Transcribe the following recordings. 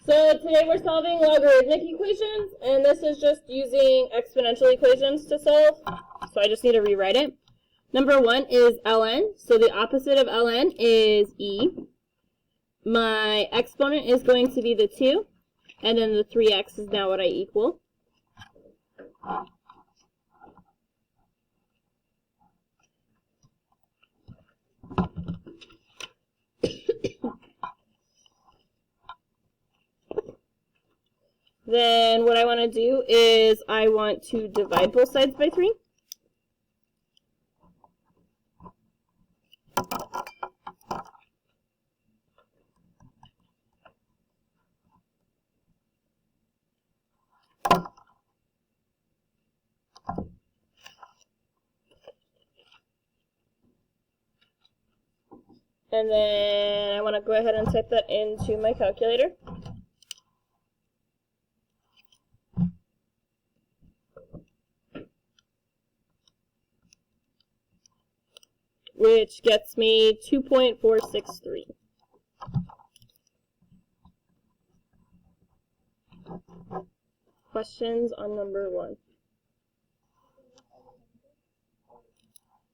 So today we're solving logarithmic equations, and this is just using exponential equations to solve. So I just need to rewrite it. Number 1 is ln, so the opposite of ln is e. My exponent is going to be the 2, and then the 3x is now what I equal. Then what I want to do is I want to divide both sides by 3. And then I want to go ahead and type that into my calculator. Which gets me 2.463. Questions on number 1?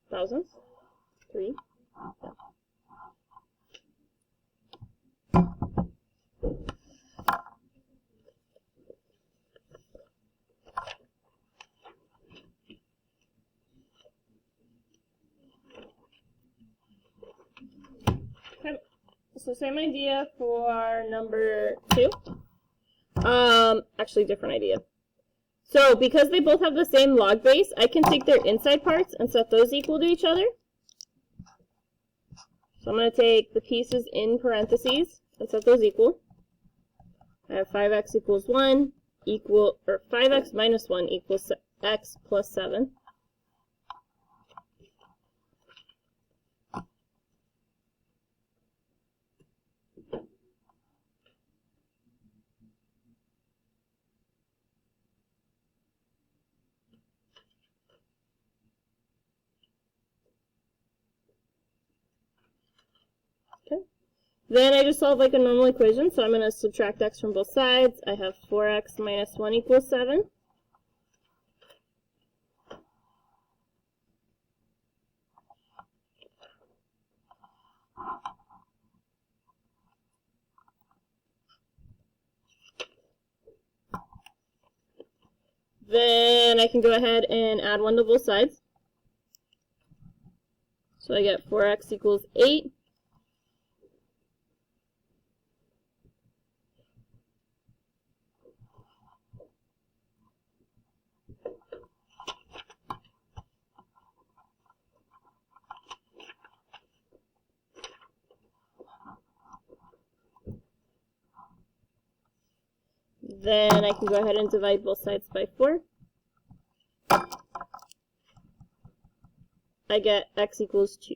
Thousands? 3? Okay. So same idea for number 2. Actually different idea. So because they both have the same log base, I can take their inside parts and set those equal to each other. So I'm going to take the pieces in parentheses and set those equal. I have 5x equals 1 equal, or 5x minus 1 equals x plus 7. Okay. Then I just solve like a normal equation, so I'm going to subtract x from both sides. I have 4x minus 1 equals 7. Then I can go ahead and add 1 to both sides. So I get 4x equals 8. Then I can go ahead and divide both sides by 4. I get x equals 2.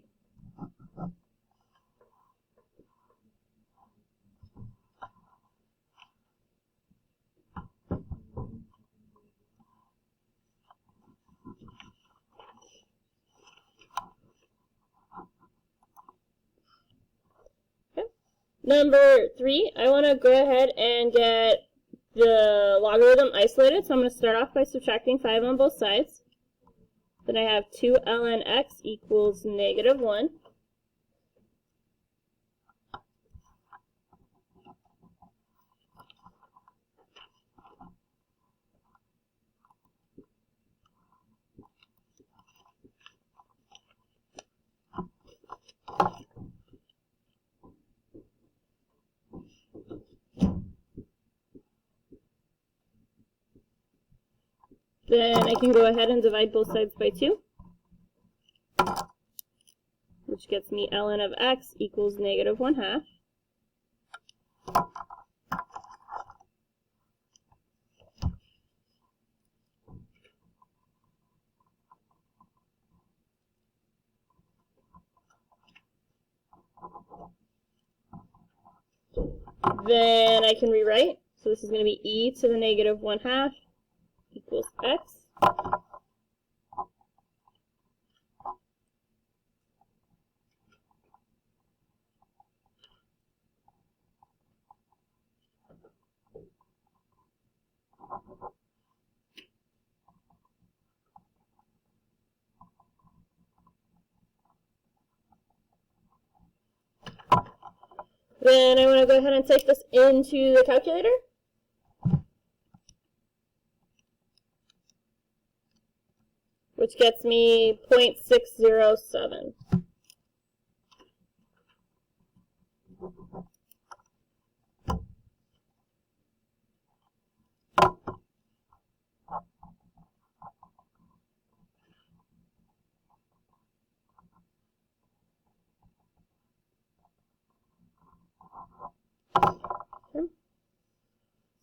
Okay. Number 3, I want to go ahead and get the logarithm isolated, so I'm going to start off by subtracting 5 on both sides. Then I have 2 ln x equals negative 1. Then I can go ahead and divide both sides by 2, which gets me ln of x equals negative 1/2. Then I can rewrite. So this is going to be e to the negative 1/2 equals x. Then I want to go ahead and type this into the calculator. Which gets me 0.607.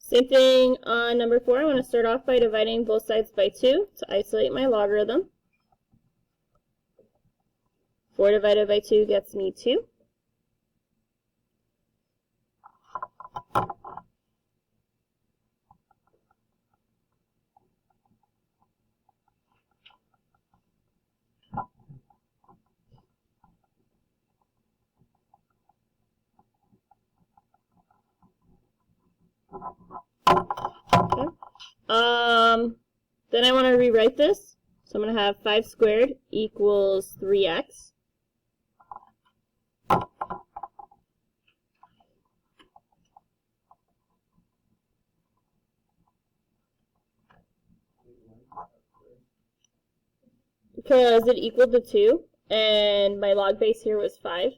Same thing on number 4. I want to start off by dividing both sides by 2 to isolate my logarithm. 4 divided by 2 gets me 2. Okay. Then I want to rewrite this. So I'm going to have 5 squared equals 3x. Because it equaled to 2, and my log base here was 5.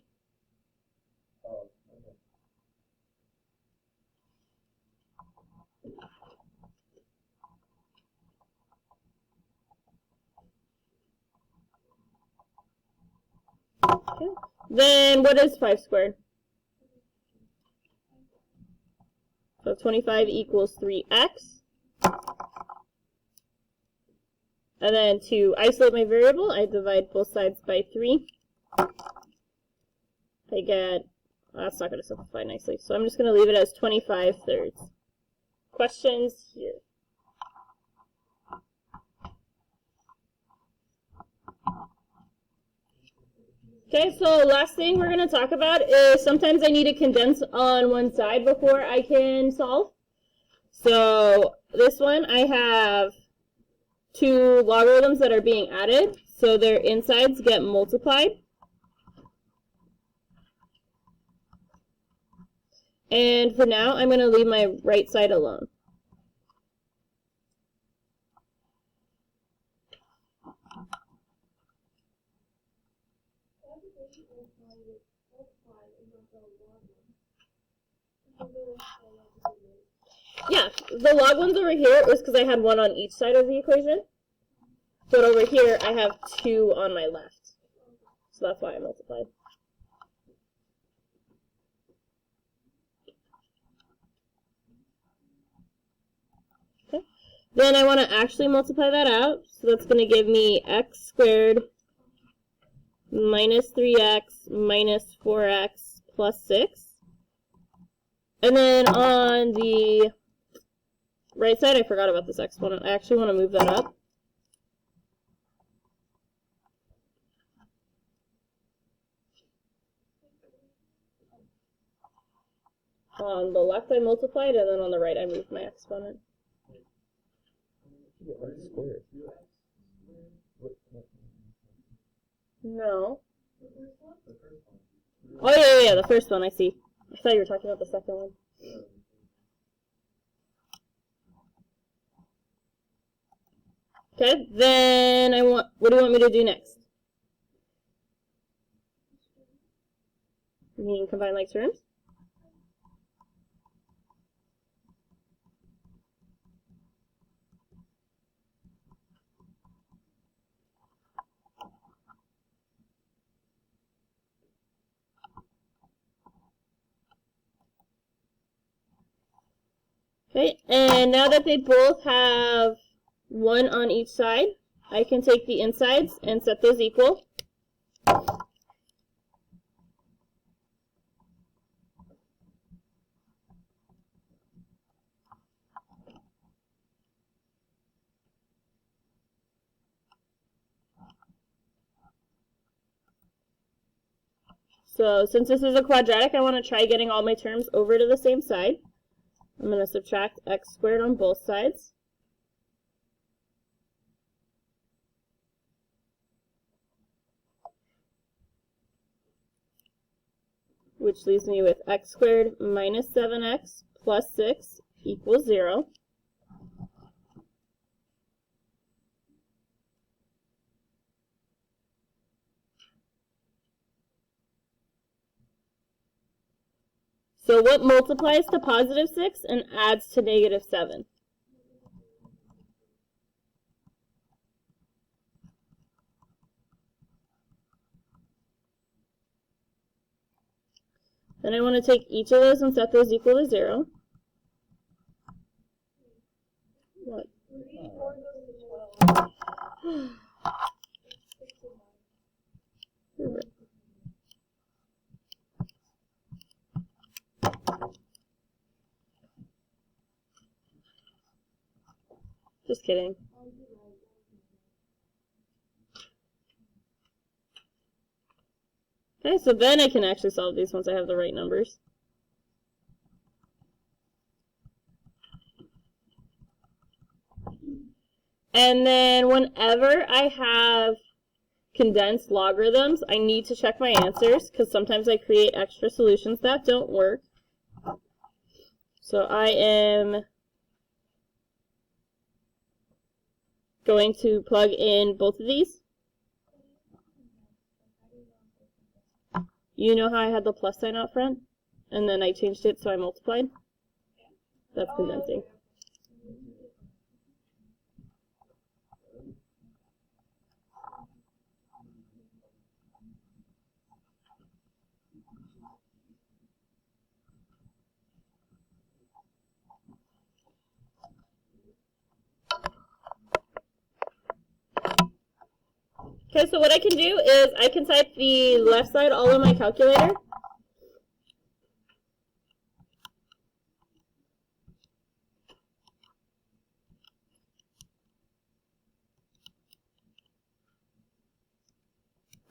Okay. Then what is 5 squared? So 25 equals 3x. And then to isolate my variable, I divide both sides by 3. I get, that's not going to simplify nicely, so I'm just going to leave it as 25/3. Questions here? Okay, so last thing we're going to talk about is sometimes I need to condense on one side before I can solve. So this one, I have 2 logarithms that are being added, so their insides get multiplied. And for now, I'm going to leave my right side alone. Yeah, the log ones over here was because I had 1 on each side of the equation. But over here, I have 2 on my left. So that's why I multiplied. Okay. Then I want to actually multiply that out. So that's going to give me x squared minus 3x minus 4x plus 6. And then on the right side, I forgot about this exponent. I actually want to move that up. On the left, I multiplied, and then on the right, I moved my exponent. No. Oh, yeah, the first one, I see. I thought you were talking about the second one. Okay, then what do you want me to do next? You mean combine like terms? Okay, and now that they both have 1 on each side, I can take the insides and set those equal. So since this is a quadratic, I want to try getting all my terms over to the same side. I'm going to subtract x squared on both sides. which leaves me with x squared minus 7x plus 6 equals 0. So what multiplies to positive 6 and adds to negative 7? Then I want to take each of those and set those equal to 0. What? Just kidding. Okay, so then I can actually solve these once I have the right numbers. And then whenever I have condensed logarithms, I need to check my answers because sometimes I create extra solutions that don't work. So I am going to plug in both of these. You know how I had the plus sign out front? And then I changed it so I multiplied? That's condensing. Okay, so what I can do is I can type the left side all in my calculator.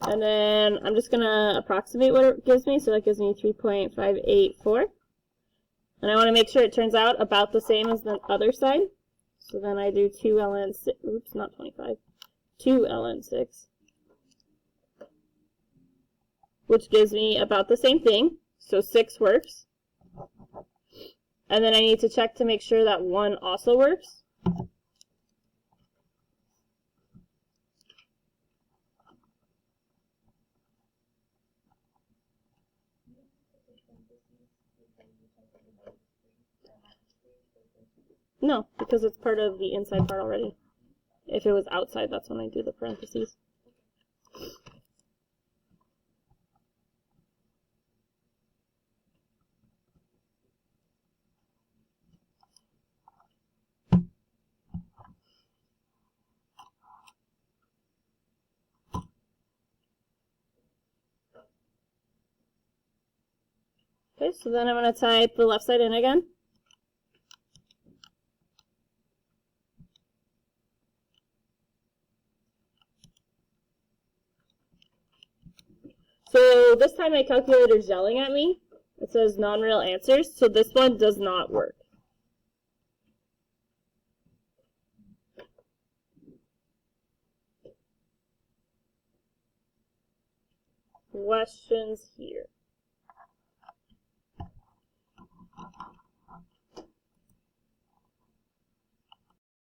And then I'm just going to approximate what it gives me. So that gives me 3.584. And I want to make sure it turns out about the same as the other side. So then I do 2 ln 6, oops, not 25, 2 ln 6. Which gives me about the same thing. So 6 works. And then I need to check to make sure that 1 also works. No, because it's part of the inside part already. If it was outside, that's when I do the parentheses. Okay, so then I'm going to type the left side in again. So this time my calculator's yelling at me. It says non-real answers, so this one does not work. Questions here?